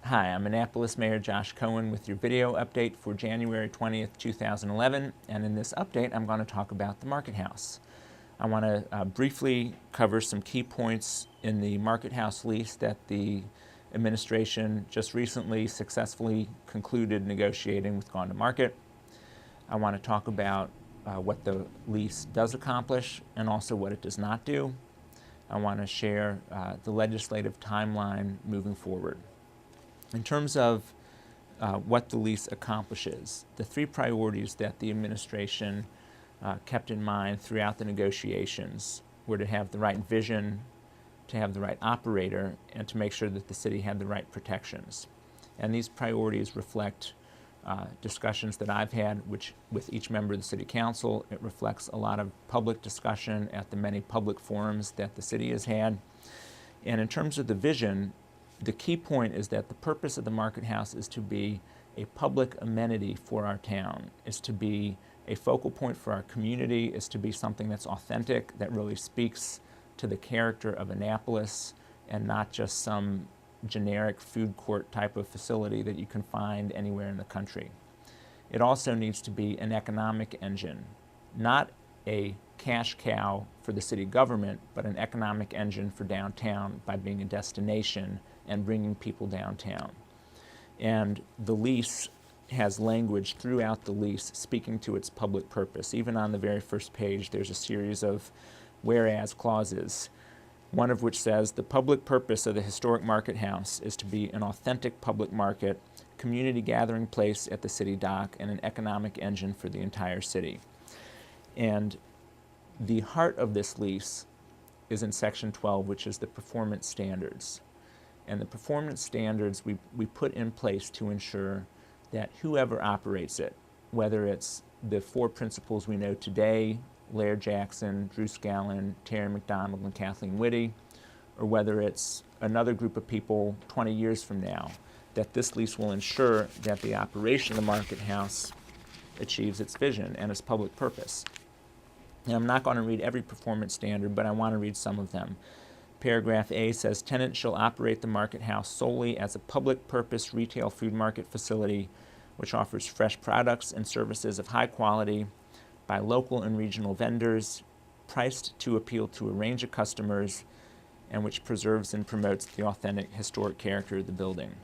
Hi, I'm Annapolis Mayor Josh Cohen with your video update for January 20th, 2011, and in this update I'm going to talk about the Market House. I want to briefly cover some key points in the Market House lease that the administration just recently successfully concluded negotiating with Gone to Market. I want to talk about what the lease does accomplish and also what it does not do. I want to share the legislative timeline moving forward. In terms of what the lease accomplishes, the three priorities that the administration kept in mind throughout the negotiations were to have the right vision, to have the right operator, and to make sure that the city had the right protections. And these priorities reflect discussions that I've had with each member of the City Council. It reflects a lot of public discussion at the many public forums that the city has had. And in terms of the vision, the key point is that the purpose of the Market House is to be a public amenity for our town, is to be a focal point for our community, is to be something that's authentic, that really speaks to the character of Annapolis and not just some generic food court type of facility that you can find anywhere in the country. It also needs to be an economic engine, not a cash cow for the city government, but an economic engine for downtown by being a destination and bringing people downtown. And the lease has language throughout the lease speaking to its public purpose. Even on the very first page, there's a series of whereas clauses, one of which says the public purpose of the historic Market House is to be an authentic public market, community gathering place at the city dock, and an economic engine for the entire city. And the heart of this lease is in Section 12, which is the performance standards. And the performance standards we put in place to ensure that whoever operates it, whether it's the four principals we know today, Laird Jackson, Drew Scallon, Terry McDonald, and Kathleen Whitty, or whether it's another group of people 20 years from now, that this lease will ensure that the operation of the Market House achieves its vision and its public purpose. Now, I'm not going to read every performance standard, but I want to read some of them. Paragraph A says, tenants shall operate the Market House solely as a public purpose retail food market facility which offers fresh products and services of high quality by local and regional vendors, priced to appeal to a range of customers, and which preserves and promotes the authentic historic character of the building.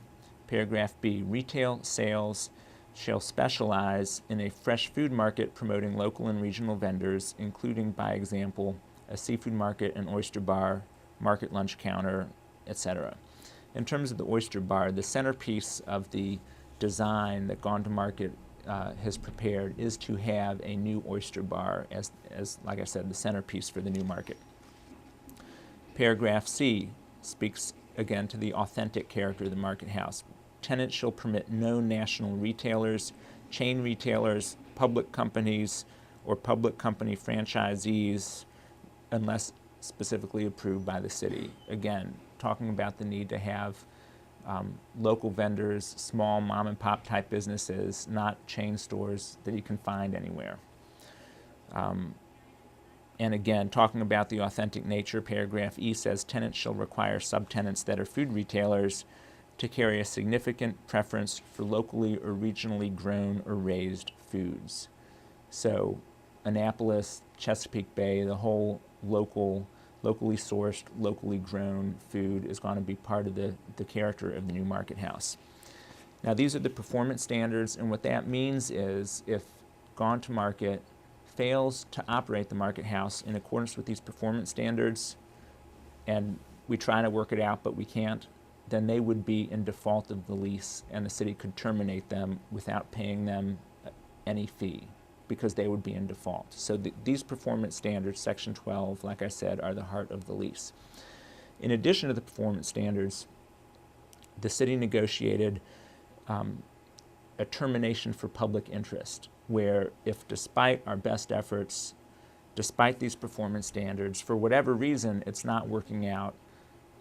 Paragraph B, retail sales shall specialize in a fresh food market promoting local and regional vendors, including, by example, a seafood market, an oyster bar, market lunch counter, etc. In terms of the oyster bar, the centerpiece of the design that Gone to Market has prepared is to have a new oyster bar as, like I said, the centerpiece for the new market. Paragraph C speaks again to the authentic character of the Market House. Tenants shall permit no national retailers, chain retailers, public companies, or public company franchisees unless specifically approved by the city. Again, talking about the need to have local vendors, small mom and pop type businesses, not chain stores that you can find anywhere. And again, talking about the authentic nature, paragraph E says tenants shall require subtenants that are food retailers to carry a significant preference for locally or regionally grown or raised foods. So Annapolis, Chesapeake Bay, the whole locally sourced, locally grown food is going to be part of the character of the new Market House. Now, these are the performance standards, and what that means is if Gone to Market fails to operate the Market House in accordance with these performance standards, and we try to work it out but we can't, then they would be in default of the lease, and the city could terminate them without paying them any fee, because they would be in default. So these performance standards, Section 12, like I said, are the heart of the lease. In addition to the performance standards, the city negotiated a termination for public interest, where if despite our best efforts, despite these performance standards, for whatever reason it's not working out,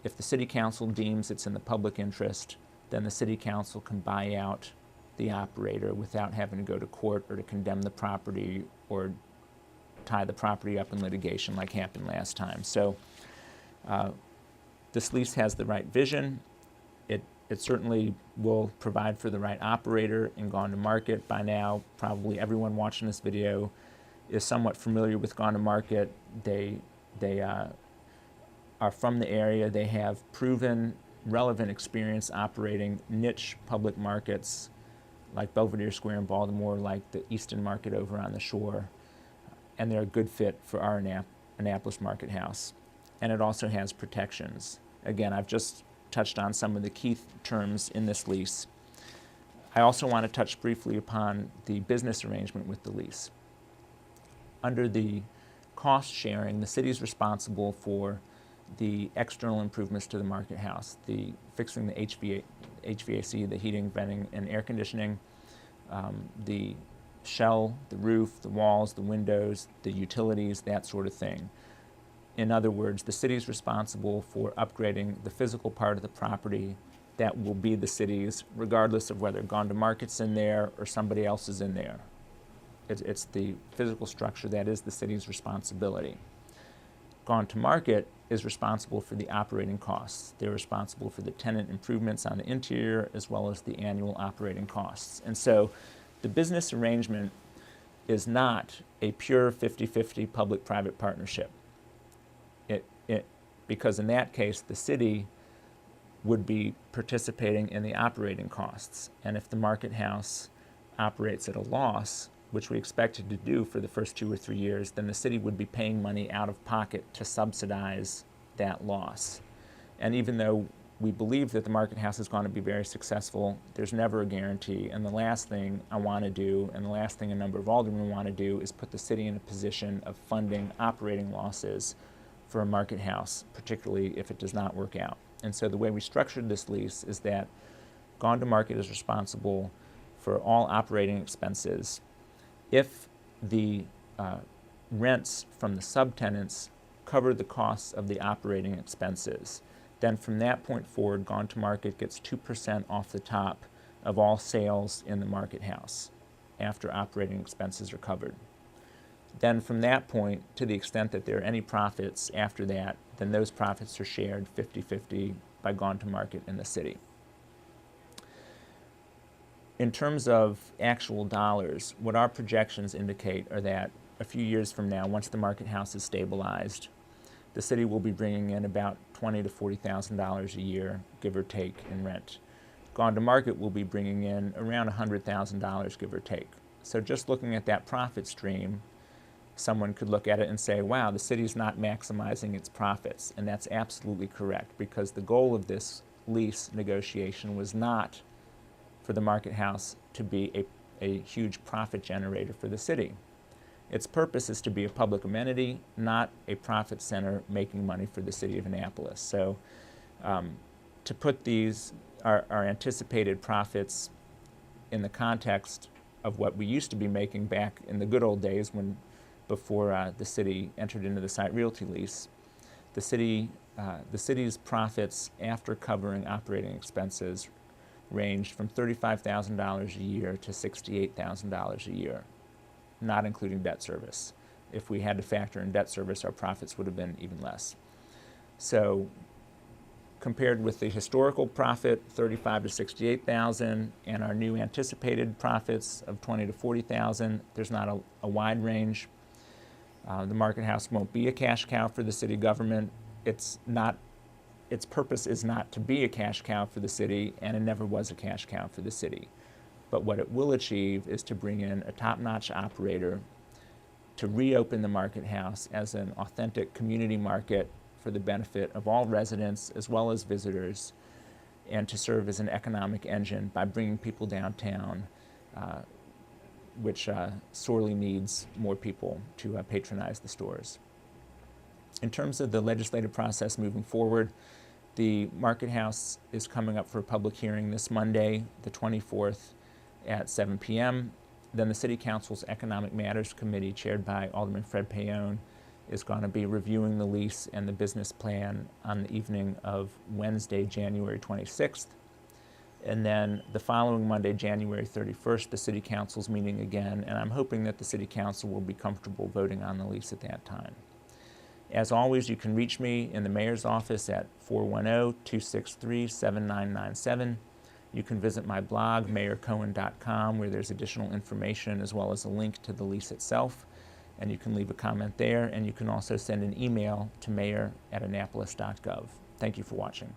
if the city council deems it's in the public interest, then the city council can buy out the operator without having to go to court or to condemn the property or tie the property up in litigation like happened last time. So this lease has the right vision. It It certainly will provide for the right operator in Gone to Market. By now, probably everyone watching this video is somewhat familiar with Gone to Market. They are from the area. They have proven relevant experience operating niche public markets like Belvedere Square in Baltimore, like the Easton Market over on the shore, and they're a good fit for our Annapolis Market House. And it also has protections. Again, I've just touched on some of the key terms in this lease. I also want to touch briefly upon the business arrangement with the lease. Under the cost sharing, the city is responsible for the external improvements to the market house, the fixing the HVAC, the heating, venting, and air conditioning, the shell, the roof, the walls, the windows, the utilities, that sort of thing. In other words, the city is responsible for upgrading the physical part of the property that will be the city's, regardless of whether Gone to Market's in there or somebody else is in there. It's the physical structure that is the city's responsibility. Gone to Market is responsible for the operating costs. They're responsible for the tenant improvements on the interior as well as the annual operating costs. And so the business arrangement is not a pure 50-50 public-private partnership. Because in that case, the city would be participating in the operating costs. And if the market house operates at a loss, which we expect it to do for the first 2 or 3 years, then the city would be paying money out of pocket to subsidize that loss. And even though we believe that the market house is going to be very successful, there's never a guarantee. And the last thing I want to do, and the last thing a number of aldermen want to do, is put the city in a position of funding operating losses for a market house, particularly if it does not work out. And so the way we structured this lease is that Gone to Market is responsible for all operating expenses. If the rents from the subtenants cover the costs of the operating expenses, then from that point forward, Gone to Market gets 2% off the top of all sales in the market house after operating expenses are covered. Then from that point, to the extent that there are any profits after that, then those profits are shared 50-50 by Gone to Market and the city. In terms of actual dollars, what our projections indicate are that a few years from now, once the market house is stabilized, the city will be bringing in about $20,000 to $40,000 a year, give or take, in rent. Gone to Market will be bringing in around $100,000, give or take. So just looking at that profit stream, someone could look at it and say, wow, the city's not maximizing its profits. And that's absolutely correct, because the goal of this lease negotiation was not for the market house to be a huge profit generator for the city. Its purpose is to be a public amenity, not a profit center making money for the city of Annapolis. So to put these, our anticipated profits in the context of what we used to be making back in the good old days before the city entered into the site realty lease, the city's profits after covering operating expenses ranged from $35,000 a year to $68,000 a year, not including debt service. If we had to factor in debt service, our profits would have been even less. So compared with the historical profit, $35,000 to $68,000, and our new anticipated profits of $20,000 to $40,000, there's not a wide range. The market house won't be a cash cow for the city government. Its purpose is not to be a cash cow for the city, and it never was a cash cow for the city. But what it will achieve is to bring in a top-notch operator to reopen the market house as an authentic community market for the benefit of all residents as well as visitors, and to serve as an economic engine by bringing people downtown, which sorely needs more people to patronize the stores. In terms of the legislative process moving forward, the market house is coming up for a public hearing this Monday, the 24th, at 7 p.m. Then the City Council's Economic Matters Committee, chaired by Alderman Fred Paone, is going to be reviewing the lease and the business plan on the evening of Wednesday, January 26th. And then the following Monday, January 31st, the City Council's meeting again, and I'm hoping that the City Council will be comfortable voting on the lease at that time. As always, you can reach me in the mayor's office at 410-263-7997. You can visit my blog, mayorcohen.com, where there's additional information as well as a link to the lease itself. And you can leave a comment there, and you can also send an email to mayor@annapolis.gov. Thank you for watching.